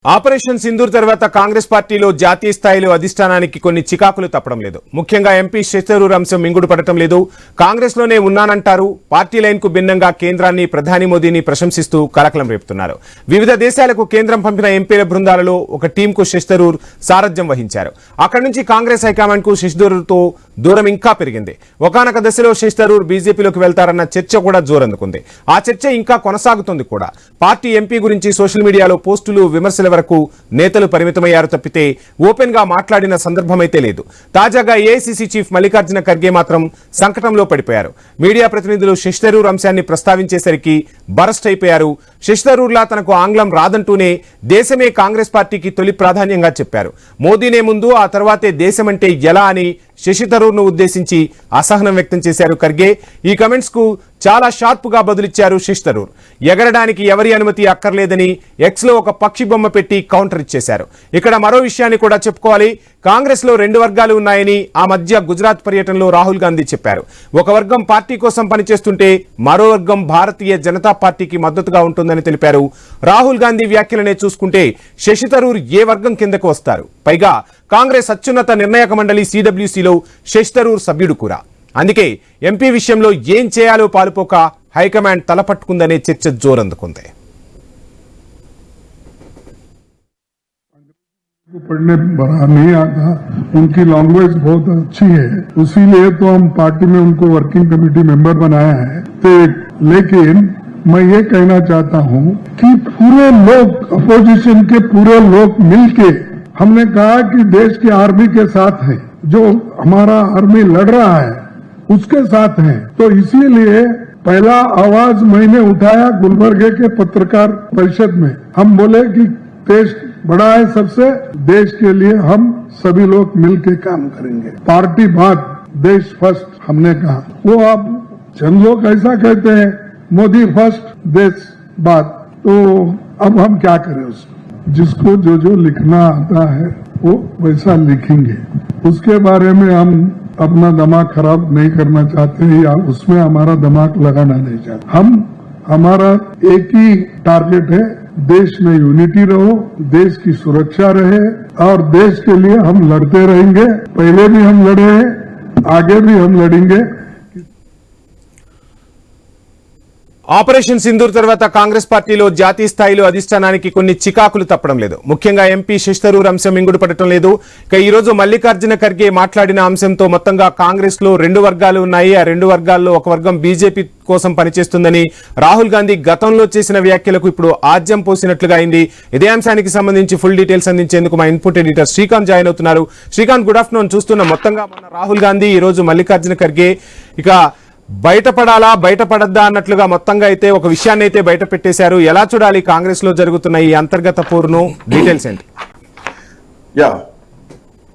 Operation Sindoor తర్వాత కాంగ్రెస్ పార్టీలో జాతీయ స్థాయిలో అధిష్టానానికి కొన్ని చికాకులు తప్పడం లేదు. ముఖ్యంగా ఎంపీ శశిథరూర్ అంశం మింగుడు పడటం లేదు. కాంగ్రెస్ లోనే ఉన్నానంటారు. పార్టీ లైన్ కు భిన్నంగా కేంద్రాన్ని, ప్రధాని మోదీని ప్రశంసిస్తూ కలకలం రేపుతున్నారు. వివిధ దేశాలకు కేంద్రం పంపిన ఎంపీల బృందాలలో ఒక టీంకు శశిథరూర్ సారథ్యం వహించారు. అక్కడి నుంచి కాంగ్రెస్ హైకమాండ్ కు శశిథరూర్తో దూరం ఇంకా పెరిగింది. ఒకానొక దశలో శశిథరూర్ బీజేపీలోకి వెళ్తారన్న చర్చ కూడా జోరందుకుంది. ఆ చర్చ ఇంకా కొనసాగుతుంది కూడా. పార్టీ ఎంపీ గురించి సోషల్ మీడియాలో పోస్టులు, విమర్శల వరకు నేతలు పరిమితమయ్యారు తప్పితే ఓపెన్ గా మాట్లాడిన సందర్భమైతే లేదు. తాజాగా ఏఐసీసీ చీఫ్ మల్లికార్జున ఖర్గే మాత్రం సంకటంలో పడిపోయారు. మీడియా ప్రతినిధులు శశిథరూర్ అంశాన్ని ప్రస్తావించేసరికి బరస్ట్ అయిపోయారు. శశిథరూర్లా తనకు ఆంగ్లం రాదంటూనే దేశమే కాంగ్రెస్ పార్టీకి తొలి ప్రాధాన్యంగా చెప్పారు. మోదీనే ముందు, ఆ తర్వాతే దేశమంటే ఎలా అని శశిథరూర్ ను ఉద్దేశించి అసహనం వ్యక్తం చేశారు ఖర్గే. ఈ కమెంట్స్ కు చాలా షార్ప్ గా బదులిచ్చారు శశిథరూర్. ఎగరడానికి ఎవరి అనుమతి అక్కర్లేదని ఎక్స్ లో ఒక పక్షి బొమ్మ పెట్టి కౌంటర్ ఇచ్చేశారు. ఇక్కడ మరో విషయాన్ని కూడా చెప్పుకోవాలి. కాంగ్రెస్ లో రెండు వర్గాలు ఉన్నాయని ఆ మధ్య గుజరాత్ పర్యటనలో రాహుల్ గాంధీ చెప్పారు. ఒక వర్గం పార్టీ కోసం పనిచేస్తుంటే మరో వర్గం భారతీయ జనతా పార్టీకి మద్దతుగా ఉంటుందని తెలిపారు. రాహుల్ గాంధీ వ్యాఖ్యలనే చూసుకుంటే శశిథరూర్ ఏ వర్గం కిందకు వస్తారు? పైగా కాంగ్రెస్ అత్యున్నత నిర్ణాయక మండలి సిడబ్ల్యూసీలో శశిథరూర్ సభ్యుడు కూడా. అందుకే ఎంపీ విషయంలో ఏం చేయాలో పాలుపోక హైకమాండ్ తలపట్టుకుందనే చర్చ జోరందుకుంది. पढ़ने बड़ा नहीं आता, उनकी लैंग्वेज बहुत अच्छी है, इसीलिए तो हम पार्टी में उनको वर्किंग कमेटी मेंबर बनाया है। तो लेकिन मैं ये कहना चाहता हूँ कि पूरे लोग, अपोजिशन के पूरे लोग मिलके हमने कहा कि देश की आर्मी के साथ है, जो हमारा आर्मी लड़ रहा है उसके साथ है। तो इसीलिए पहला आवाज मैंने उठाया गुलबर्गे के पत्रकार परिषद में। हम बोले कि देश बड़ा है, सबसे देश के लिए हम सभी लोग मिलकर काम करेंगे, पार्टी बात देश फर्स्ट हमने कहा। वो आप जन लोग ऐसा कहते हैं मोदी फर्स्ट देश बात, तो अब हम क्या करें? उसको जिसको जो लिखना आता है वो वैसा लिखेंगे। उसके बारे में हम अपना दिमाग खराब नहीं करना चाहते या उसमें हमारा दिमाग लगाना नहीं चाहते। हम हमारा एक ही टारगेट है, देश में यूनिटी रहो, देश की सुरक्षा रहे, और देश के लिए हम लड़ते रहेंगे। पहले भी हम लड़े हैं, आगे भी हम लड़ेंगे। ఆపరేషన్ సింధూర్ తర్వాత కాంగ్రెస్ పార్టీలో జాతీయ స్థాయిలో అధిష్టానానికి కొన్ని చికాకులు తప్పడం లేదు. ముఖ్యంగా ఎంపీ శశిథరూర్ అంశం మింగుడు పడటం లేదు. ఇక ఈ రోజు మల్లికార్జున ఖర్గే మాట్లాడిన అంశంతో మొత్తంగా కాంగ్రెస్ లో రెండు వర్గాలు ఉన్నాయి. ఆ రెండు వర్గాల్లో ఒక వర్గం బీజేపీ కోసం పనిచేస్తుందని రాహుల్ గాంధీ గతంలో చేసిన వ్యాఖ్యలకు ఇప్పుడు ఆజ్యం పోసినట్లుగా అయింది. ఇదే అంశానికి సంబంధించి ఫుల్ డీటెయిల్స్ అందించేందుకు మా ఇన్పుట్ ఎడిటర్ శ్రీకాంత్ జాయిన్ అవుతున్నారు. Srikanth, good afternoon. చూస్తున్న మొత్తంగా మన రాహుల్ గాంధీ ఈ రోజు మల్లికార్జున ఖర్గే ఇక బయటపడాలా బయటపడద్దా అన్నట్లుగా మొత్తంగా అయితే ఒక విషయాన్ని అయితే బయట పెట్టేశారు. ఎలా చూడాలి కాంగ్రెస్ లో జరుగుతున్న ఈ అంతర్గత పోరును? డీటెయిల్స్ ఏంటి?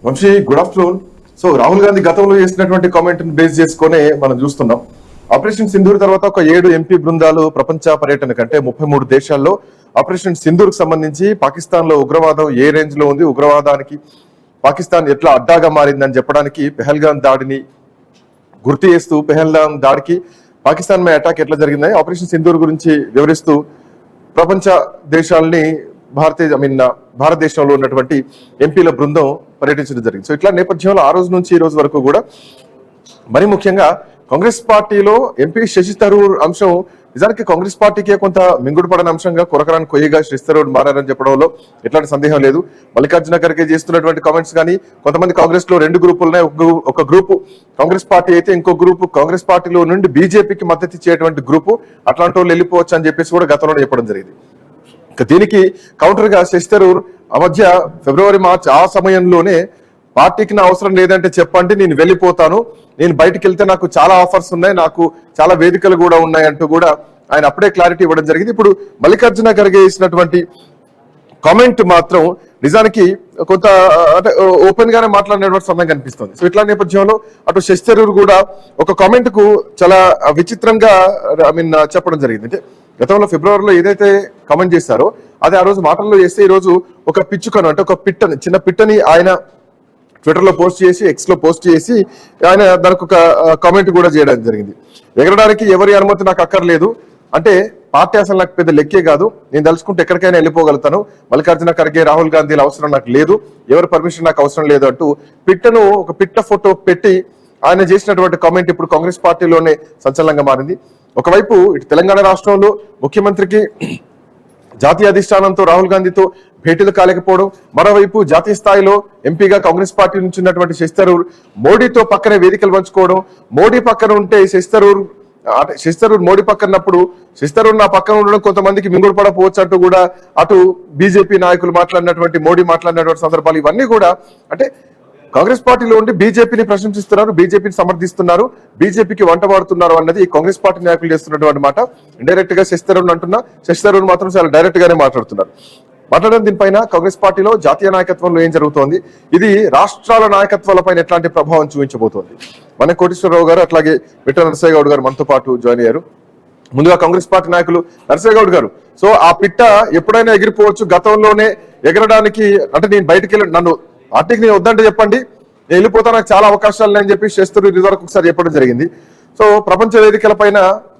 Vamshi, good afternoon. So Rahul Gandhi గతంలో చేసినటువంటి కామెంట్ బేస్ చేసుకునే మనం చూస్తున్నాం. ఆపరేషన్ సింధూర్ తర్వాత ఒక 7 ఎంపీ బృందాలు ప్రపంచ పర్యటన కంటే 33 దేశాల్లో ఆపరేషన్ సింధూర్ కు సంబంధించి పాకిస్తాన్ లో ఉగ్రవాదం ఏ రేంజ్ లో ఉంది, ఉగ్రవాదానికి పాకిస్తాన్ ఎట్లా అడ్డాగా మారిందని చెప్పడానికి పెహల్గాం దాడిని గుర్తు చేస్తూ, పెహల్గాం దాడికి పాకిస్తాన్ మీద అటాక్ ఎట్లా జరిగిందని ఆపరేషన్ సింధూర్ గురించి వివరిస్తూ ప్రపంచ దేశాలని భారతదేశంలో ఉన్నటువంటి ఎంపీల బృందం పర్యటించడం జరిగింది. సో ఇట్లా నేపథ్యంలో ఆ రోజు నుంచి ఈ రోజు వరకు కూడా మరి ముఖ్యంగా కాంగ్రెస్ పార్టీలో ఎంపీ శశిథరూర్ అంశం నిజానికి కాంగ్రెస్ పార్టీకే కొంత మింగుడు పడని అంశంగా, కొరకరాని కొయ్యగా శశిథరూర్ మారని చెప్పడంలో ఎట్లాంటి సందేహం లేదు. మల్లికార్జున ఖర్గే చేస్తున్నటువంటి కామెంట్స్ కానీ, కొంతమంది కాంగ్రెస్ లో 2 గ్రూపులు ఉన్నాయి. ఒక గ్రూపు కాంగ్రెస్ పార్టీ అయితే ఇంకో గ్రూపు కాంగ్రెస్ పార్టీలో నుండి బీజేపీకి మద్దతు ఇచ్చేటువంటి గ్రూపు, అట్లాంటి వాళ్ళు వెళ్ళిపోవచ్చు అని చెప్పేసి కూడా గతంలో చెప్పడం జరిగింది. దీనికి కౌంటర్ గా శశిథరూర్ ఆ మధ్య ఫిబ్రవరి, మార్చి ఆ సమయంలోనే పార్టీకి నా అవసరం లేదంటే చెప్పండి, నేను వెళ్ళిపోతాను, నేను బయటకు వెళ్తే నాకు చాలా ఆఫర్స్ ఉన్నాయి, నాకు చాలా వేదికలు కూడా ఉన్నాయి అంటూ కూడా ఆయన అప్పుడే క్లారిటీ ఇవ్వడం జరిగింది. ఇప్పుడు మల్లికార్జున ఖర్గే చేసినటువంటి కామెంట్ మాత్రం నిజానికి కొంత అంటే ఓపెన్ గానే మాట్లాడినటువంటి సమయం కనిపిస్తుంది. సో ఇట్లా నేపథ్యంలో అటు శశిథరూర్ కూడా ఒక కామెంట్ కు చాలా విచిత్రంగా చెప్పడం జరిగింది. అంటే గతంలో ఫిబ్రవరిలో ఏదైతే కామెంట్ చేశారో అది ఆ రోజు మాటల్లో చేస్తే ఈ రోజు ఒక పిచ్చుకను, అంటే ఒక పిట్టని, చిన్న పిట్టని ఆయన ట్విట్టర్ లో పోస్ట్ చేసి, ఎక్స్ లో పోస్ట్ చేసి ఆయన దానికి ఒక కామెంట్ కూడా చేయడం జరిగింది. ఎగరడానికి ఎవరి అనుమతి నాకు అక్కర్లేదు, అంటే పార్టీ అసలు నాకు పెద్ద లెక్కే కాదు, నేను తలుచుకుంటే ఎక్కడికైనా వెళ్ళిపోగలుగుతాను, మల్లికార్జున ఖర్గే రాహుల్ గాంధీల అవసరం నాకు లేదు, ఎవరి పర్మిషన్ నాకు అవసరం లేదు అంటూ ఒక పిట్ట ఫోటో పెట్టి ఆయన చేసినటువంటి కామెంట్ ఇప్పుడు కాంగ్రెస్ పార్టీలోనే సంచలనంగా మారింది. ఒకవైపు ఇటు తెలంగాణ రాష్ట్రంలో ముఖ్యమంత్రికి జాతీయ అధిష్టానంతో రాహుల్ గాంధీతో భేటీలు కాలేకపోవడం, మరోవైపు జాతీయ స్థాయిలో ఎంపీగా కాంగ్రెస్ పార్టీ నుంచి ఉన్నటువంటి శశి థరూర్ మోడీతో పక్కనే వేదికలు పంచుకోవడం, మోడీ పక్కన ఉంటే శశి థరూర్ మోడీ పక్కనప్పుడు శశి థరూర్ నా పక్కన ఉండడం కొంతమందికి మింగుడు పడపోవచ్చు అంటూ కూడా అటు బీజేపీ నాయకులు మాట్లాడినటువంటి, మోడీ మాట్లాడినటువంటి సందర్భాలు ఇవన్నీ కూడా అంటే కాంగ్రెస్ పార్టీలో ఉండి బీజేపీని ప్రశంసిస్తున్నారు, బీజేపీని సమర్థిస్తున్నారు, బీజేపీకి వంట వాడుతున్నారు అన్నది కాంగ్రెస్ పార్టీ నాయకులు చేస్తున్నటువంటి మాట. ఇండైరెక్ట్ గా శశి థరూర్ అంటున్నా, శశి థరూర్ మాత్రం చాలా డైరెక్ట్ గానే మాట్లాడుతున్నారు. మాట్లాడడం దీనిపైన కాంగ్రెస్ పార్టీలో జాతీయ నాయకత్వంలో ఏం జరుగుతోంది, ఇది రాష్ట్రాల నాయకత్వాలపైన ఎట్లాంటి ప్రభావం చూపించబోతోంది. మన కోటేశ్వరరావు గారు అట్లాగే బిట్ట నరసయ్య గౌడ్ గారు మనతో పాటు జాయిన్ అయ్యారు. ముందుగా కాంగ్రెస్ పార్టీ నాయకులు నరసయ్య గౌడ్ గారు, సో ఆ పిట్ట ఎప్పుడైనా ఎగిరిపోవచ్చు, గతంలోనే ఎగరడానికి అంటే నేను బయటికి వెళ్ళి నన్ను పార్టీకి నేను వద్దంటే చెప్పండి, నేను వెళ్ళిపోతా, నాకు చాలా అవకాశాలు లేని చెప్పి చేస్తారు ఇదివరకు ఒకసారి చెప్పడం జరిగింది. సో ప్రపంచ వేదికల పైన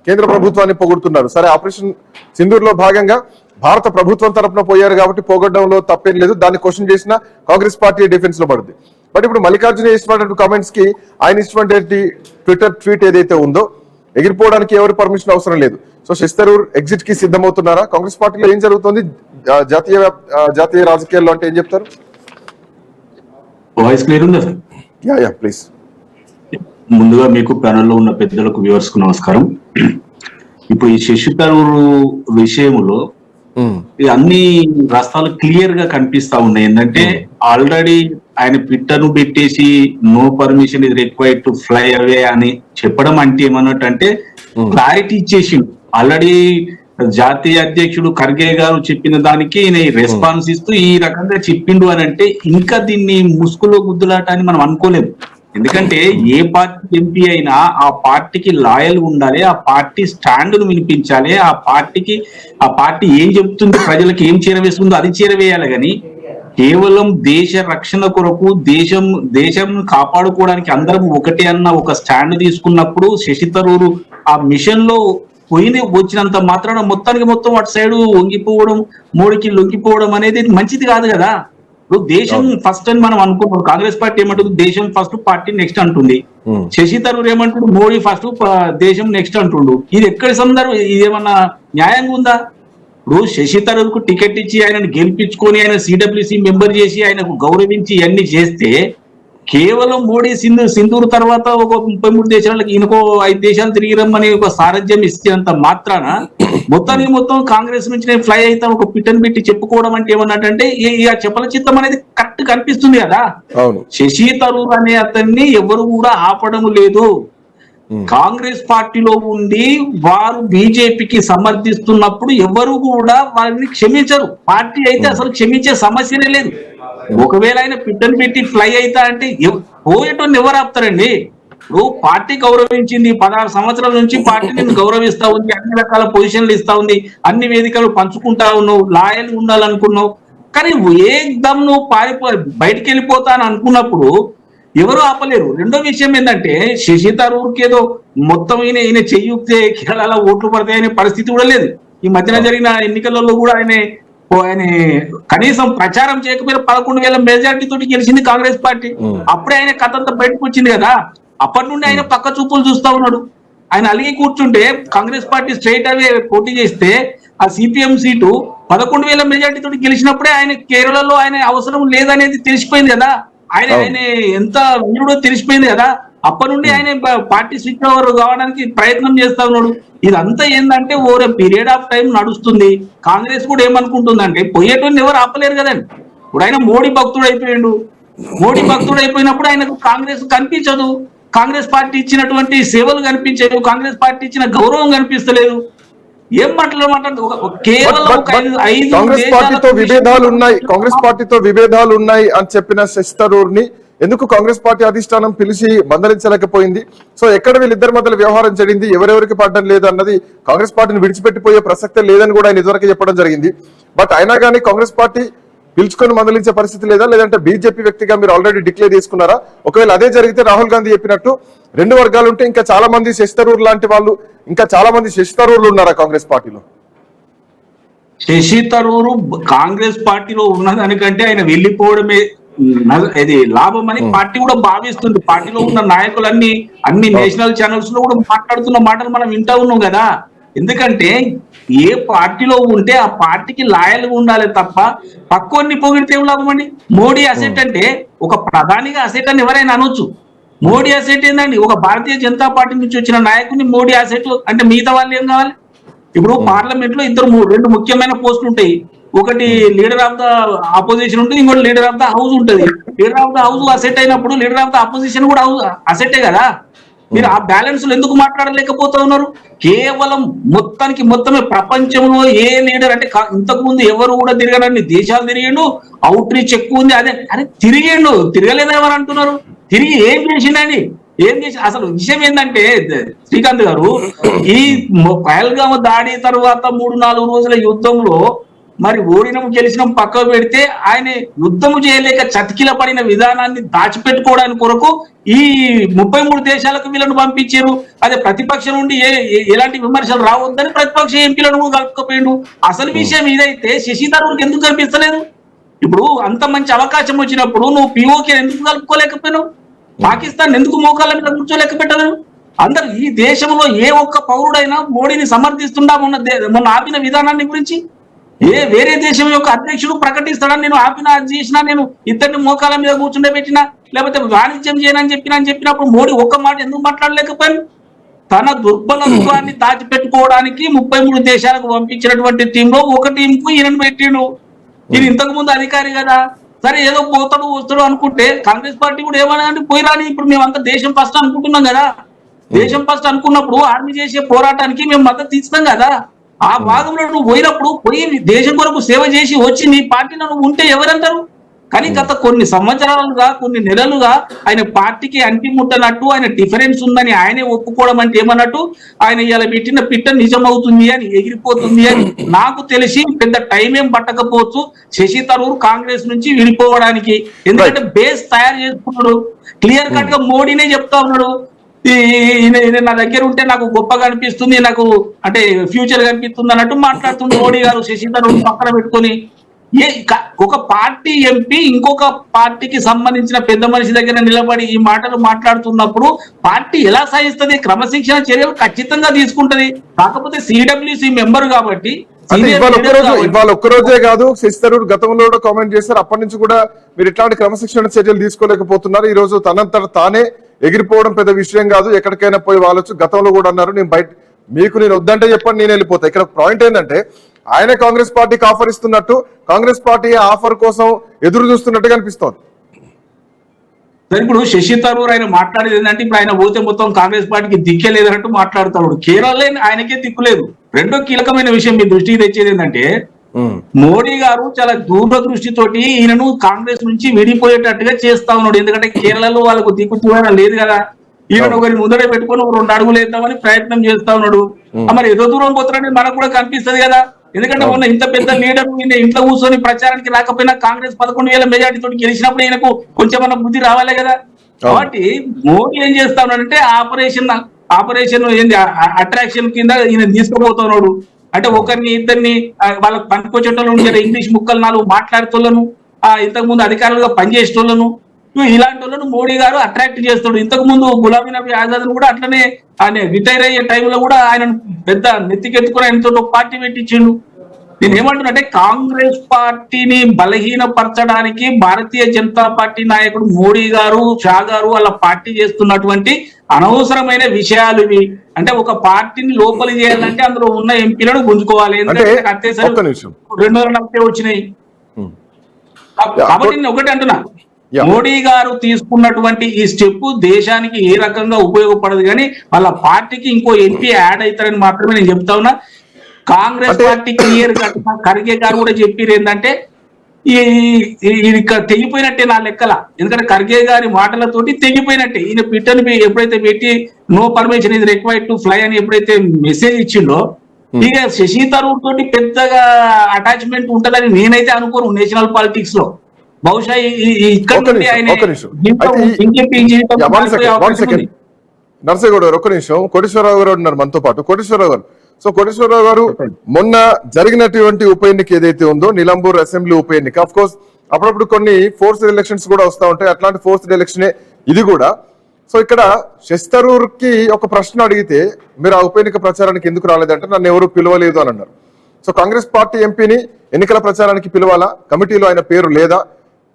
కేంద్ర ప్రభుత్వాన్ని పొగుడుతున్నారు. సరే, ఆపరేషన్ సింధూర్ లో భాగంగా భారత ప్రభుత్వం తరఫున పోయారు కాబట్టి పోగొట్టడంలో తప్పేం లేదు, దాన్ని క్వశ్చన్ చేసిన కాంగ్రెస్ పార్టీ డిఫెన్స్ లో పడుతుంది. బట్ ఇప్పుడు మల్లికార్జున ఇచ్చినటువంటి కామెంట్స్ కి ఆయన ఇచ్చినటువంటి ట్విట్టర్ ట్వీట్ ఏదైతే ఉందో, ఎగిరిపోవడానికి ఎవరి పర్మిషన్ అవసరం లేదు. సో శశి థరూర్ ఎగ్జిట్ కి సిద్ధమవుతున్నారా? కాంగ్రెస్ పార్టీలో ఏం జరుగుతుంది జాతీయ రాజకీయాల్లో అంటే ఏం చెప్తారు? వాయిస్ క్లియర్ ఉందా సార్? Yeah please. ముందుగా మీకు ప్యానెల్లో ఉన్న పెద్దలకు వ్యూవర్స్ కు నమస్కారం. ఇప్పుడు ఈ శశి థరూర్ విషయంలో అన్ని రాష్ట్రాలు క్లియర్ గా కనిపిస్తా ఉన్నాయి. ఏంటంటే ఆల్రెడీ ఆయన ట్విట్టర్ను పెట్టేసి no permission is required to fly away అని చెప్పడం అంటే ఏమన్నట్టు అంటే క్లారిటీ ఇచ్చేసిండు. ఆల్రెడీ జాతీయ అధ్యక్షుడు ఖర్గే గారు చెప్పిన దానికి రెస్పాన్స్ ఇస్తూ ఈ రకంగా చెప్పిండు అని అంటే ఇంకా దీన్ని ముసుగులో గుద్దులాట అని మనం అనుకోలేము. ఎందుకంటే ఏ పార్టీ ఎంపీ అయినా ఆ పార్టీకి లాయల్ ఉండాలి, ఆ పార్టీ స్టాండ్ను వినిపించాలి, ఆ పార్టీ ఏం చెప్తుంది, ప్రజలకు ఏం చేరవేస్తుందో అది చేరవేయాలి. కానీ కేవలం దేశ రక్షణ కొరకు దేశం కాపాడుకోవడానికి అందరం ఒకటే అన్న ఒక స్టాండ్ తీసుకున్నప్పుడు శశి థరూర్ ఆ మిషన్ లో వచ్చినంత మాత్రాన మొత్తం అటు సైడ్ వంగిపోవడం, మోడీకి లొంగిపోవడం అనేది మంచిది కాదు కదా. ఇప్పుడు దేశం ఫస్ట్ అని మనం అనుకున్నాం. కాంగ్రెస్ పార్టీ ఏమంటుంది, దేశం ఫస్ట్ పార్టీ నెక్స్ట్ అంటుంది. శశి థరూర్ ఏమంటుండు, మోడీ ఫస్ట్ దేశం నెక్స్ట్ అంటుండు. ఇది ఎక్కడి సందర్భం? ఇది ఏమన్నా న్యాయంగా ఉందా? ఇప్పుడు శశి థరూర్ కు టికెట్ ఇచ్చి ఆయనను గెలిపించుకొని ఆయన సిడబ్ల్యూసి మెంబర్ చేసి ఆయనకు గౌరవించి ఇవన్నీ చేస్తే కేవలం మోడీ సింధూర్ తర్వాత ఒక 33 దేశాలకు ఈయనకో 5 దేశాలు తిరిగి రమ్మని ఒక సారథ్యం ఇచ్చేంత మాత్రాన మొత్తం కాంగ్రెస్ నుంచి నేను ఫ్లై అయితే ఒక పిట్టను పెట్టి చెప్పుకోవడం అంటే ఏమన్నట్టంటే ఇక చెప్పల చిత్తం అనేది కరెక్ట్ కనిపిస్తుంది కదా. శశి థరూర్ అనే అతన్ని ఎవరు కూడా ఆపడం లేదు. కాంగ్రెస్ పార్టీలో ఉండి వారు బీజేపీకి సమర్థిస్తున్నప్పుడు ఎవరు కూడా వారిని క్షమించరు. పార్టీ అయితే అసలు క్షమించే సమస్యనే లేదు. ఒకవేళ ఆయన పిట్టను పెట్టి ఫ్లై అవుతా అంటే పోయేటోని ఎవరు ఆపుతారండి? ఇప్పుడు పార్టీ గౌరవించింది, 16 సంవత్సరాల నుంచి పార్టీ నేను గౌరవిస్తా ఉంది, అన్ని రకాల పొజిషన్లు ఇస్తా ఉంది, అన్ని వేదికలు పంచుకుంటా ఉన్నావు, లాయల్ ఉండాలనుకున్నావు. కానీ ఏదమ్ నువ్వు బయటికి వెళ్ళిపోతా అని అనుకున్నప్పుడు ఎవరు ఆపలేరు. రెండో విషయం ఏంటంటే శశి థరూర్కి ఏదో మొత్తం ఈయన చెయ్యితే కేరళలో ఓట్లు పడతాయనే పరిస్థితి కూడా లేదు. ఈ మధ్యన జరిగిన ఎన్నికలలో కూడా ఆయన కనీసం ప్రచారం చేయకపోయినా 11,000 మెజార్టీ తోటి గెలిచింది కాంగ్రెస్ పార్టీ. అప్పుడే ఆయన కథ అంతా బయటకు వచ్చింది కదా. అప్పటి నుండి ఆయన పక్క చూపులు చూస్తా ఉన్నాడు. ఆయన అలిగి కూర్చుంటే కాంగ్రెస్ పార్టీ స్ట్రైట్ అవే పోటీ చేస్తే ఆ సిపిఎం సీటు 11,000 మెజార్టీ తోటి గెలిచినప్పుడే ఆయన కేరళలో ఆయన అవసరం లేదనేది తెలిసిపోయింది కదా. ఆయన ఎంత వీరుడో తెలిసిపోయింది కదా. అప్పటి నుండి ఆయన పార్టీ స్విచ్ ఓవర్ కావడానికి ప్రయత్నం చేస్తా ఉన్నాడు. ఇదంతా ఏంటంటే ఓవర్ పీరియడ్ ఆఫ్ టైం నడుస్తుంది. కాంగ్రెస్ కూడా ఏమనుకుంటుందంటే పోయేటోని ఎవరు ఆపలేరు కదండి. ఇప్పుడు ఆయన మోడీ భక్తుడు అయిపోయాడు. మోడీ భక్తుడు అయిపోయినప్పుడు ఆయనకు కాంగ్రెస్ కనిపించదు, కాంగ్రెస్ పార్టీ ఇచ్చినటువంటి సేవలు కనిపించదు, కాంగ్రెస్ పార్టీ ఇచ్చిన గౌరవం కనిపిస్తలేదు. ఏం మాట్లాడమంటారు? కేవలం కాంగ్రెస్ పార్టీతో విభేదాలు ఉన్నాయి అని చెప్పిన శశి థరూర్ ని ఎందుకు కాంగ్రెస్ పార్టీ అధిష్టానం పిలిచి మందలించలేకపోయింది? సో ఎక్కడ వీళ్ళిద్దరి మధ్యలో వ్యవహారం జరిగింది, ఎవరెవరికి పడడం లేదు అన్నది కాంగ్రెస్ పార్టీని విడిచిపెట్టిపోయే ప్రసక్తే లేదని కూడా ఆయన ఇదివరకు చెప్పడం జరిగింది. బట్ అయినా కానీ కాంగ్రెస్ పార్టీ పిలుచుకొని మందలించే పరిస్థితి లేదా? లేదంటే బీజేపీ వ్యక్తిగా మీరు ఆల్రెడీ డిక్లేర్ చేసుకున్నారా? ఒకవేళ అదే జరిగితే రాహుల్ గాంధీ చెప్పినట్టు 2 వర్గాలు ఉంటే ఇంకా చాలా మంది శశి థరూర్ లాంటి వాళ్ళు, ఇంకా చాలా మంది శశి థరూర్లు ఉన్నారా కాంగ్రెస్ పార్టీలో? శశి తరూరు కాంగ్రెస్ పార్టీలో ఉన్నదానికంటే ఆయన వెళ్ళిపోవడమే ఇది లాభం అని పార్టీ కూడా భావిస్తుంది. పార్టీలో ఉన్న నాయకులన్నీ అన్ని నేషనల్ ఛానల్స్ లో కూడా మాట్లాడుతున్న మాటలు మనం వింటా ఉన్నాం కదా. ఎందుకంటే ఏ పార్టీలో ఉంటే ఆ పార్టీకి లాయల్గా ఉండాలి తప్ప పక్కోన్ని పొగిడితే ఏం లాభం అండి. మోడీ అసెట్ అంటే ఒక ప్రధానిగా అసెట్ అని ఎవరైనా అనొచ్చు. మోడీ అసెట్ ఏందండి? ఒక భారతీయ జనతా పార్టీ నుంచి వచ్చిన నాయకుని మోడీ అసెట్లు అంటే మిగతా వాళ్ళు ఏం కావాలి? ఇప్పుడు పార్లమెంట్ లో రెండు ముఖ్యమైన పోస్టులు ఉంటాయి. ఒకటి లీడర్ ఆఫ్ ద అపోజిషన్ ఉంటుంది, ఇంకోటి లీడర్ ఆఫ్ ద హౌస్ ఉంటుంది. Leader of the house asset అయినప్పుడు లీడర్ ఆఫ్ ద అపోజిషన్ కూడా అసెట్టే కదా. మీరు ఆ బ్యాలెన్స్ ఎందుకు మాట్లాడలేకపోతా ఉన్నారు? కేవలం మొత్తమే ప్రపంచంలో ఏ లీడర్ అంటే ఇంతకు ముందు ఎవరు కూడా తిరగడండి, దేశాలు తిరిగిండు, అవుట్ రీచ్ ఎక్కువ ఉంది. అరే తిరిగిండు, తిరగలేదా ఎవరు అంటున్నారు? తిరిగి ఏం చేసిండండి? ఏం చేసి అసలు విషయం ఏంటంటే శ్రీకాంత్ గారు, ఈ పహల్గామ్ దాడి తర్వాత 3-4 రోజుల యుద్ధంలో మరి ఓడినం గెలిచినం పక్కకు పెడితే ఆయన యుద్ధము చేయలేక చతికిల పడిన విధానాన్ని దాచిపెట్టుకోవడానికి కొరకు ఈ 33 దేశాలకు వీళ్ళను పంపించారు. అదే ప్రతిపక్షం నుండి ఎలాంటి విమర్శలు రావద్దని ప్రతిపక్ష ఎంపీలను కలుపుకపోయిండు. అసలు విషయం ఇదైతే శశి తరూర్కి ఎందుకు కనిపిస్తలేదు? ఇప్పుడు అంత మంచి అవకాశం వచ్చినప్పుడు నువ్వు పిఓకే ఎందుకు కలుపుకోలేకపోయినావు? పాకిస్తాన్ ఎందుకు మోకాళ్ళ మీద కూర్చోలేకపోయావు? అందరు ఈ దేశంలో ఏ ఒక్క పౌరుడైనా మోడీని సమర్థిస్తుండా మొన్న ఆపిన విధానాన్ని గురించి? వేరే దేశం యొక్క అధ్యక్షుడు ప్రకటిస్తాడని నేను ఆపినా చేసినా, నేను ఇద్దరిని మోకాల మీద కూర్చుండే పెట్టినా, లేకపోతే వాణిజ్యం చేయనని చెప్పినప్పుడు మోడీ ఒక్క మాట ఎందుకు మాట్లాడలేకపోయాను? తన దుర్బలత్వాన్ని దాచిపెట్టుకోవడానికి 33 దేశాలకు పంపించినటువంటి టీంలో ఒక టీంకు ఈయనను పెట్టిండు. ఈయన ఇంతకు ముందు అధికారి కదా, సరే ఏదో పోతాడు వస్తాడు అనుకుంటే కాంగ్రెస్ పార్టీ కూడా ఏమన్నా అంటే పోయిరాని. ఇప్పుడు మేమంతా దేశం ఫస్ట్ అనుకుంటున్నాం కదా. దేశం ఫస్ట్ అనుకున్నప్పుడు ఆర్మీ చేసే పోరాటానికి మేము మద్దతు ఇస్తాం కదా. ఆ భాగంలో నువ్వు పోయినప్పుడు పోయి దేశం కొరకు సేవ చేసి వచ్చి నీ పార్టీలో నువ్వు ఉంటే ఎవరంటారు? కానీ గత కొన్ని సంవత్సరాలుగా కొన్ని నెలలుగా ఆయన పార్టీకి అంటిముట్టనట్టు, ఆయన డిఫరెన్స్ ఉందని ఆయనే ఒప్పుకోవడం అంటే ఏమన్నట్టు, ఆయన ఇలా పెట్టిన పిట్ట నిజమవుతుంది అని ఎగిరిపోతుంది అని నాకు తెలిసి పెద్ద టైం ఏం పట్టకపోవచ్చు శశి తరూర్ కాంగ్రెస్ నుంచి విడిపోవడానికి. ఎందుకంటే బేస్ తయారు చేసుకున్నాడు. క్లియర్ కట్ గా మోడీనే చెప్తా ఉన్నాడు, నా దగ్గర ఉంటే నాకు గొప్పగా అనిపిస్తుంది, నాకు అంటే ఫ్యూచర్ కనిపిస్తుంది అన్నట్టు మాట్లాడుతుంది మోడీ గారు. శశి తరూర్ పక్కన పెట్టుకొని ఒక పార్టీ ఎంపీ ఇంకొక పార్టీకి సంబంధించిన పెద్ద మనిషి దగ్గర నిలబడి ఈ మాటలు మాట్లాడుతున్నప్పుడు పార్టీ ఎలా సహిస్తుంది? క్రమశిక్షణ చర్యలు ఖచ్చితంగా తీసుకుంటది. కాకపోతే సిడబ్ల్యూసి మెంబర్ కాబట్టి ఇవాళ ఒక్కరోజే కాదు, శశి తరూర్ గతంలో కూడా కామెంట్ చేశారు. అప్పటి నుంచి కూడా మీరు ఇట్లాంటి క్రమశిక్షణ చర్యలు తీసుకోలేకపోతున్నారు. ఈ రోజు తనంతట తానే ఎగిరిపోవడం పెద్ద విషయం కాదు, ఎక్కడికైనా పోయి వాళ్ళొచ్చు. గతంలో కూడా అన్నారు, నేను వద్దంటే చెప్పండి నేను వెళ్ళిపోతా. ఇక్కడ పాయింట్ ఏంటంటే ఆయన కాంగ్రెస్ పార్టీకి ఆఫర్ ఇస్తున్నట్టు, కాంగ్రెస్ పార్టీ ఆఫర్ కోసం ఎదురు చూస్తున్నట్టు కనిపిస్తోంది. ఇప్పుడు శశి తరూర్ ఆయన మాట్లాడేది ఏంటంటే, ఇప్పుడు ఆయన పోతే మొత్తం కాంగ్రెస్ పార్టీకి దిక్కే లేదన్నట్టు మాట్లాడుతున్నాడు. కేరళ ఆయనకే దిక్కులేదు. రెండో కీలకమైన విషయం మీ దృష్టికి తెచ్చేది ఏంటంటే, మోడీ గారు చాలా దూరదృష్టితోటి ఈయనను కాంగ్రెస్ నుంచి విడిపోయేటట్టుగా చేస్తా ఉన్నాడు. ఎందుకంటే కేరళలో వాళ్ళకు దిక్కుతూనే లేదు కదా. ఈయన ఒకరి ముందరే పెట్టుకొని 2 అడుగులు వేద్దామని ప్రయత్నం చేస్తా ఉన్నాడు. మరి ఏదో దూరం పోతారని మనకు కూడా కనిపిస్తుంది కదా. ఎందుకంటే మొన్న ఇంత పెద్ద లీడర్ ఇంట్లో కూర్చొని ప్రచారానికి రాకపోయినా కాంగ్రెస్ 11,000 మెజార్టీ తోటి గెలిచినప్పుడు ఈయనకు కొంచెమన్నా బుద్ధి రావాలి కదా. కాబట్టి మోడీ ఏం చేస్తా ఉన్నాడంటే ఆపరేషన్ ఏంది అట్రాక్షన్ కింద ఈయన తీసుకుపోతున్నాడు. అంటే ఒకరిని ఇద్దరిని వాళ్ళకి పనికొచ్చేటోళ్ళు ఉంటే ఇంగ్లీష్ ముక్కలు 4 మాట్లాడుతోళ్ళను, ఇంతకు ముందు అధికారులుగా పనిచేసేటోళ్ళను, ఇలాంటి వాళ్ళను మోడీ గారు అట్రాక్ట్ చేస్తాడు. ఇంతకు ముందు గులాబీ నబీ ఆజాద్ కూడా అట్లనే ఆయన రిటైర్ అయ్యే టైంలో కూడా ఆయన పెద్ద నెత్తికెత్తుకుని ఆయనతో పార్టీ పెట్టించిండు. నేను ఏమంటున్నా, కాంగ్రెస్ పార్టీని బలహీనపరచడానికి భారతీయ జనతా పార్టీ నాయకుడు మోడీ గారు, షా గారు వాళ్ళ పార్టీ చేస్తున్నటువంటి అనవసరమైన విషయాలు ఇవి. అంటే ఒక పార్టీని లోపలి చేయాలంటే అందులో ఉన్న ఎంపీలను గుంజుకోవాలి. ఎందుకంటే 240 వచ్చినాయి. కాబట్టి నేను ఒకటి అంటున్నా, మోడీ గారు తీసుకున్నటువంటి ఈ స్టెప్ దేశానికి ఏ రకంగా ఉపయోగపడదు, కానీ వాళ్ళ పార్టీకి ఇంకో ఎంపీ యాడ్ అవుతారని మాత్రమే నేను చెప్తా ఉన్నా. Congress party clear cut Kharge గారు కూడా చెప్పారు ఏంటంటే, ఇక్కడ తెగిపోయినట్టే నా లెక్కల. ఎందుకంటే ఖర్గే గారి మాటలతోటి తెగిపోయినట్టే. ఈయన పిట్టని ఎప్పుడైతే పెట్టి no permission is required to fly అని ఎప్పుడైతే మెసేజ్ ఇచ్చిండో, ఇక శశి తరూర్ తోటి పెద్దగా అటాచ్మెంట్ ఉంటదని నేనైతే అనుకోను నేషనల్ పాలిటిక్స్ లో. బహుశా ఇక్కడ నుండి ఆయన నర్సయ్య గౌడ్ గారు ఒక్క నిమిషం. కోటేశ్వరరావు గారు ఉన్నారు మనతో పాటు. కోటేశ్వరరావు గారు, సో కోటేశ్వరరావు గారు, మొన్న జరిగినటువంటి ఉప ఎన్నిక ఏదైతే ఉందో నిలంబూర్ అసెంబ్లీ ఉప ఎన్నిక, అఫ్ కోర్స్ అప్పుడప్పుడు కొన్ని ఫోర్స్డ్ ఎలక్షన్స్ కూడా వస్తూ ఉంటాయి, అట్లాంటి ఫోర్స్డ్ ఎలక్షనే ఇది కూడా. సో ఇక్కడ శశిథరూర్ కి ఒక ప్రశ్న అడిగితే మీరు ఆ ఉప ఎన్నిక ప్రచారానికి ఎందుకు రాలేదంటే నన్ను ఎవరు పిలవలేదు అని అన్నారు. సో కాంగ్రెస్ పార్టీ ఎంపీని ఎన్నికల ప్రచారానికి పిలవాలా, కమిటీలో ఆయన పేరు లేదా,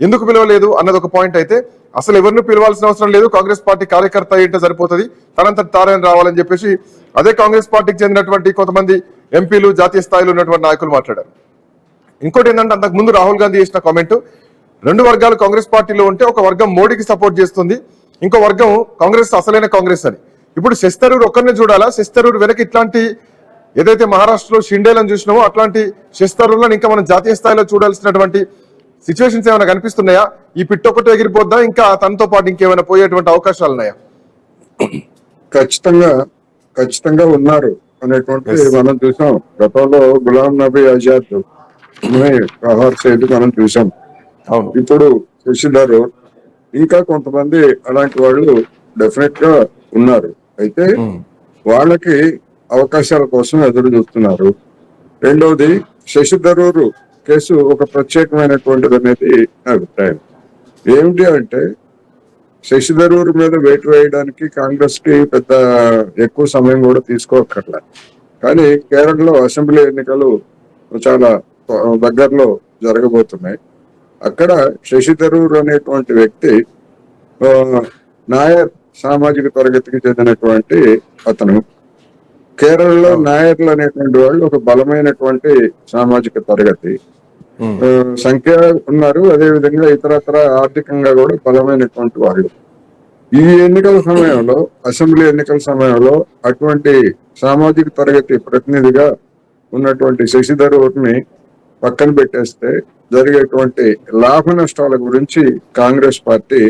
ఎందుకు పిలవలేదు అన్నది ఒక పాయింట్ అయితే, అసలు ఎవరిని పిలవాల్సిన అవసరం లేదు, కాంగ్రెస్ పార్టీ కార్యకర్త ఏంటో సరిపోతుంది, తనంత తారని రావాలని చెప్పేసి అదే కాంగ్రెస్ పార్టీకి చెందినటువంటి కొంతమంది ఎంపీలు, జాతీయ స్థాయిలో ఉన్నటువంటి నాయకులు మాట్లాడారు. ఇంకోటి ఏంటంటే, అంతకు ముందు రాహుల్ గాంధీ చేసిన కామెంట్, 2 వర్గాలు కాంగ్రెస్ పార్టీలో ఉంటే ఒక వర్గం మోడీకి సపోర్ట్ చేస్తుంది, ఇంకో వర్గం కాంగ్రెస్ అసలైన కాంగ్రెస్ అని. ఇప్పుడు శశిథరూర్ ఒక్కరిని చూడాలా, శశిథరూర్ వెనక ఇట్లాంటి ఏదైతే మహారాష్ట్రలో షిండేలను చూసినామో అట్లాంటి శశిథరూర్లను ఇంకా మనం జాతీయ స్థాయిలో చూడాల్సినటువంటి సిచ్యువేషన్స్ ఏమైనా కనిపిస్తున్నాయా? ఈ పిట్టొక్కటి ఎగిరిపోద్దా, ఇంకా తనతో పాటు ఇంకేమైనా పోయేటువంటి అవకాశాలు ఉన్నాయా? ఖచ్చితంగా ఉన్నారు అనేటువంటి మనం చూసాం. గతంలో గులాం నబీ ఆజాద్ ప్రహార్ సేతు మనం చూసాం. అవును, ఇప్పుడు శశిథరూర్, ఇంకా కొంతమంది అలాంటి వాళ్ళు డెఫినెట్ గా ఉన్నారు. అయితే వాళ్ళకి అవకాశాల కోసం ఎదురు చూస్తున్నారు. రెండవది, శశిథరూర్ కేసు ఒక ప్రత్యేకమైనటువంటిది అనేది నా అభిప్రాయం. ఏమిటి అంటే, శశిథరూర్ మీద వేటు వేయడానికి కాంగ్రెస్ కి పెద్ద ఎక్కువ సమయం కూడా తీసుకోకర్లేదు. కానీ కేరళలో అసెంబ్లీ ఎన్నికలు చాలా దగ్గరలో జరగబోతున్నాయి. అక్కడ శశిథరూర్ అనేటువంటి వ్యక్తి నాయర్ సామాజిక తరగతికి చెందినటువంటి అతను. కేరళలో నాయర్లు అనేటువంటి వాళ్ళు ఒక బలమైనటువంటి సామాజిక తరగతి సంఖ్య ఉన్నారు. అదే విధంగా ఇతరత్ర ఆర్థికంగా కూడా బలమైనటువంటి వాళ్ళు. ఈ ఎన్నికల సమయంలో, అసెంబ్లీ ఎన్నికల సమయంలో అటువంటి సామాజిక తరగతి ప్రతినిధిగా ఉన్నటువంటి శశిథరూర్ని పక్కన పెట్టేస్తే జరిగేటువంటి లాభ నష్టాల గురించి కాంగ్రెస్ పార్టీ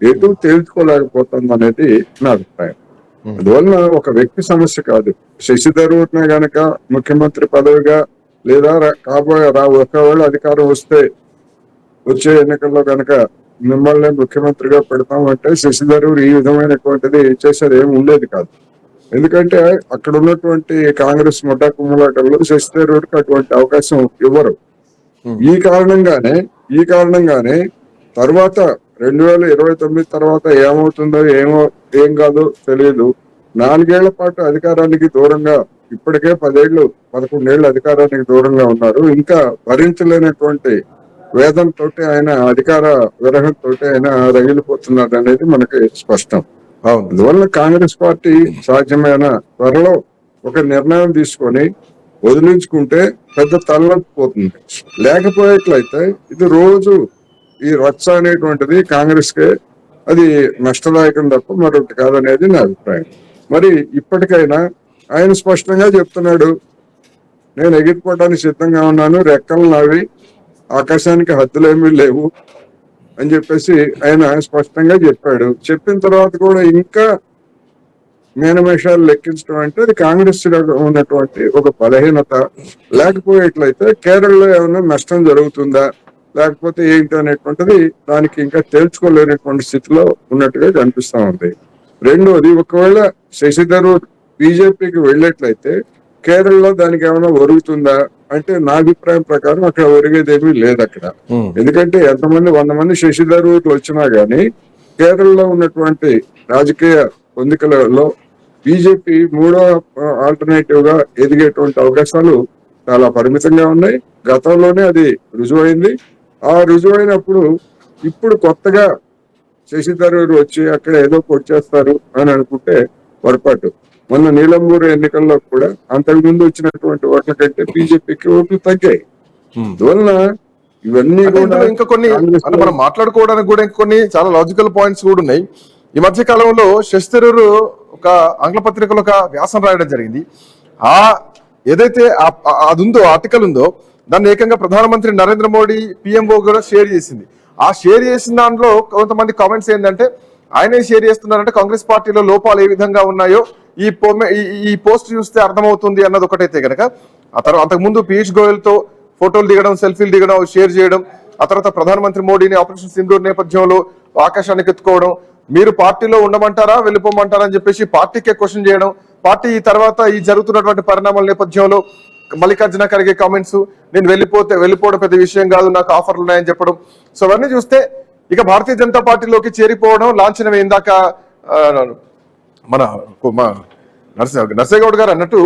ఎటు తేల్చుకోలేకపోతుంది అనేది నా అభిప్రాయం. అందువల్ల ఒక వ్యక్తి సమస్య కాదు. శశిథరూర్నే గనక ముఖ్యమంత్రి పదవిగా లేదా కాబోయే ఒకవేళ అధికారం వస్తే వచ్చే ఎన్నికల్లో గనక మిమ్మల్ని ముఖ్యమంత్రిగా పెడతామంటే శశిథరూర్ ఈ విధమైనటువంటిది చేసేది ఏమి ఉండేది కాదు. ఎందుకంటే అక్కడ ఉన్నటువంటి కాంగ్రెస్ ముఠా కుమ్ములాటల్లో శశిథరూర్కి అటువంటి అవకాశం ఇవ్వరు. ఈ కారణంగానే తర్వాత 2029 తర్వాత ఏమవుతుందో ఏం కాదో తెలియదు. 4 ఏళ్ల పాటు అధికారానికి దూరంగా, ఇప్పటికే 11 ఏళ్ళు అధికారానికి దూరంగా ఉన్నారు. ఇంకా భరించలేనటువంటి వేదంతో ఆయన, అధికార విరహంతో ఆయన రగిలిపోతున్నారు అనేది మనకి స్పష్టం. అందువల్ల కాంగ్రెస్ పార్టీ సాధ్యమైన త్వరలో ఒక నిర్ణయం తీసుకొని వదిలించుకుంటే పెద్ద తలనొప్పిపోతుంది. లేకపోయేట్లయితే ఇది రోజు ఈ రచ్చ అనేటువంటిది కాంగ్రెస్ కే అది నష్టదాయకం తప్ప మరొకటి కాదనేది నా అభిప్రాయం. మరి ఇప్పటికైనా ఆయన స్పష్టంగా చెప్తున్నాడు, నేను ఎగిరిపోవడానికి సిద్ధంగా ఉన్నాను, రెక్కలు నావి, ఆకాశానికి హద్దులేమీ లేవు అని చెప్పేసి ఆయన స్పష్టంగా చెప్పాడు. చెప్పిన తర్వాత కూడా ఇంకా మేనమేషాలు లెక్కించడం అంటే అది కాంగ్రెస్ ఉన్నటువంటి ఒక బలహీనత. లేకపోయేట్లయితే కేరళలో ఏమైనా నష్టం జరుగుతుందా లేకపోతే ఏంటి అనేటువంటిది దానికి ఇంకా తేల్చుకోలేనటువంటి స్థితిలో ఉన్నట్టుగా కనిపిస్తా ఉంది. రెండోది, ఒకవేళ శశిథరూర్ బీజేపీకి వెళ్ళేట్లయితే కేరళలో దానికి ఏమైనా ఒరుగుతుందా అంటే నా అభిప్రాయం ప్రకారం అక్కడ ఒరిగేదేమీ లేదు అక్కడ. ఎందుకంటే ఎంతమంది 100 మంది శశిథరూర్లు వచ్చినా గానీ కేరళలో ఉన్నటువంటి రాజకీయ పొందికలలో బీజేపీ 3వ ఆల్టర్నేటివ్ గా ఎదిగేటువంటి అవకాశాలు చాలా పరిమితంగా ఉన్నాయి. గతంలోనే అది రుజువైంది. ఆ రుజువైనప్పుడు ఇప్పుడు కొత్తగా శశిథరూర్ వచ్చి అక్కడ ఏదో కొట్టేస్తారు అని అనుకుంటే పొరపాటు. మొన్న నీలంబూరు ఎన్నికల్లో కూడా అంతకుముందు వచ్చినటువంటి ఓట్ల కంటే బీజేపీకి ఓట్లు తగ్గాయి. అందువల్ల ఇవన్నీ కూడా ఇంకా కొన్ని మనం మాట్లాడుకోవడానికి కూడా కొన్ని చాలా లాజికల్ పాయింట్స్ కూడా ఉన్నాయి. ఈ మధ్య కాలంలో శశిథరూర్ ఒక ఆంగ్ల పత్రికలో ఒక వ్యాసం రాయడం జరిగింది. ఆ ఏదైతే అది ఉందో, ఆర్టికల్ ఉందో, దాన్ని ఏకంగా ప్రధానమంత్రి నరేంద్ర మోడీ పిఎంఓ కూడా షేర్ చేసింది. ఆ షేర్ చేసిన దాంట్లో కొంతమంది కామెంట్స్ ఏంటంటే, ఆయనే షేర్ చేస్తున్నారంటే కాంగ్రెస్ పార్టీలో లోపాలు ఏ విధంగా ఉన్నాయో ఈ పోస్ట్ చూస్తే అర్థమవుతుంది అన్నది ఒకటైతే కనుక, ఆ తర్వాత అంతకుముందు పీయూష్ గోయల్ తో ఫోటోలు దిగడం, సెల్ఫీలు దిగడం, షేర్ చేయడం, ఆ తర్వాత ప్రధానమంత్రి మోడీని ఆపరేషన్ సింధూర్ నేపథ్యంలో ఆకాశానికి ఎత్తుకోవడం, మీరు పార్టీలో ఉండమంటారా వెళ్ళిపోమంటారా అని చెప్పేసి పార్టీకే క్వశ్చన్ చేయడం, పార్టీ తర్వాత ఈ జరుగుతున్నటువంటి పరిణామాల నేపథ్యంలో మల్లికార్జున ఖర్గే కామెంట్స్, నేను వెళ్ళిపోవడం పెద్ద విషయం కాదు, నాకు ఆఫర్లు ఉన్నాయని చెప్పడం, సో అవన్నీ చూస్తే ఇక భారతీయ జనతా పార్టీలోకి చేరిపోవడం లాంఛనమే. ఇందాక మన నర్సేగౌడ్ గారు అన్నట్టు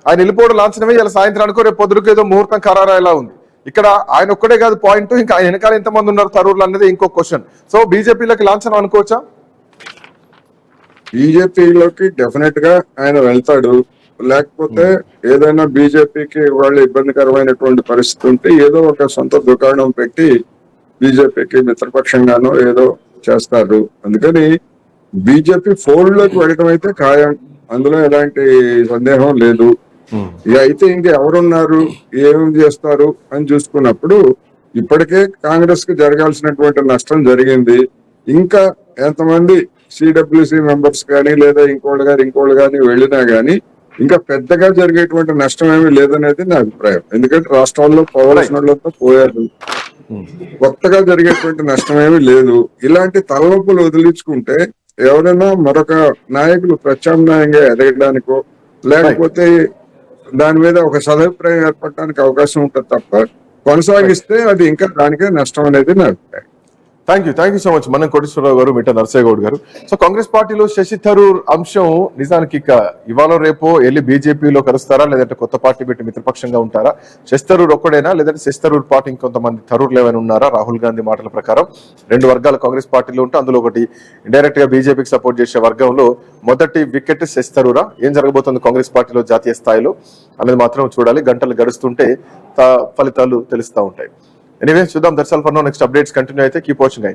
ఆయన వెళ్ళిపోవడం లాంఛనమే. ఇలా సాయంత్రానికో రేపు పొద్దుకు ఏదో ముహూర్తం ఖరారయ్యేలా ఉంది. ఇక్కడ ఆయన ఒక్కడే కాదు పాయింట్, ఇంకా ఆయన వెనకాల ఎంతమంది ఉన్నారు తరూర్లు అనేది ఇంకో క్వశ్చన్. సో బీజేపీలోకి లాంఛనం అనుకోవచ్చా? బీజేపీలోకి డెఫినెట్ గా ఆయన వెళ్తాడు. లేకపోతే ఏదైనా బీజేపీకి వాళ్ళు ఇబ్బందికరమైనటువంటి పరిస్థితి ఉంటే ఏదో ఒక సొంత దుకాణం పెట్టి బీజేపీకి మిత్రపక్షంగానో ఏదో చేస్తారు. అందుకని బీజేపీ ఫోల్డ్ లోకి వెళ్ళడం అయితే ఖాయం, అందులో ఎలాంటి సందేహం లేదు. ఇక అయితే ఇంకా ఎవరున్నారు, ఏం చేస్తారు అని చూసుకున్నప్పుడు ఇప్పటికే కాంగ్రెస్ కి జరగాల్సినటువంటి నష్టం జరిగింది. ఇంకా ఎంతమంది సిడబ్ల్యూసి మెంబర్స్ కానీ లేదా ఇంకోళ్ళు కానీ వెళ్ళినా గానీ ఇంకా పెద్దగా జరిగేటువంటి నష్టం ఏమీ లేదనేది నా అభిప్రాయం. ఎందుకంటే రాష్ట్రాల్లో పోవాల్సిన వాళ్ళంతా పోయారు, కొత్తగా జరిగేటువంటి నష్టం ఏమీ లేదు. ఇలాంటి తలనొప్పులు వదిలించుకుంటే ఎవరైనా మరొక నాయకులు ప్రత్యామ్నాయంగా ఎదగడానికో లేకపోతే దాని మీద ఒక సదభిప్రాయం ఏర్పడడానికి అవకాశం ఉంటుంది తప్ప కొనసాగిస్తే అది ఇంకా దానికే నష్టం అనేది నా అభిప్రాయం. థ్యాంక్ యూ సో మచ్ మనం కోటేశ్వరరావు గారు, మిట్ట నర్సేగౌడ్ గారు. సో కాంగ్రెస్ పార్టీలో శశి థరూర్ అంశం నిజానికి ఇక ఇవాళ రేపో వెళ్ళి బీజేపీలో కలుస్తారా, లేదంటే కొత్త పార్టీ పెట్టి మిత్రపక్షంగా ఉంటారా? శశి థరూర్ ఒక్కడేనా, లేదంటే శశి థరూర్ పార్టీ ఇంకొంతమంది థరూర్లు ఏమైనా ఉన్నారా? రాహుల్ గాంధీ మాటల ప్రకారం 2 వర్గాలు కాంగ్రెస్ పార్టీలో ఉంటే అందులో ఒకటి ఇండైరెక్ట్ గా బీజేపీకి సపోర్ట్ చేసే వర్గంలో మొదటి వికెట్ శశి థరూరా. ఏం జరగబోతుంది కాంగ్రెస్ పార్టీలో జాతీయ స్థాయిలో అనేది మాత్రం చూడాలి. గంటలు గడుస్తుంటే ఫలితాలు తెలుస్తూ ఉంటాయి. ఎనీవే చూద్దాం. That's all for now. Next updates continue అయితే కీప్ వాచింగ్.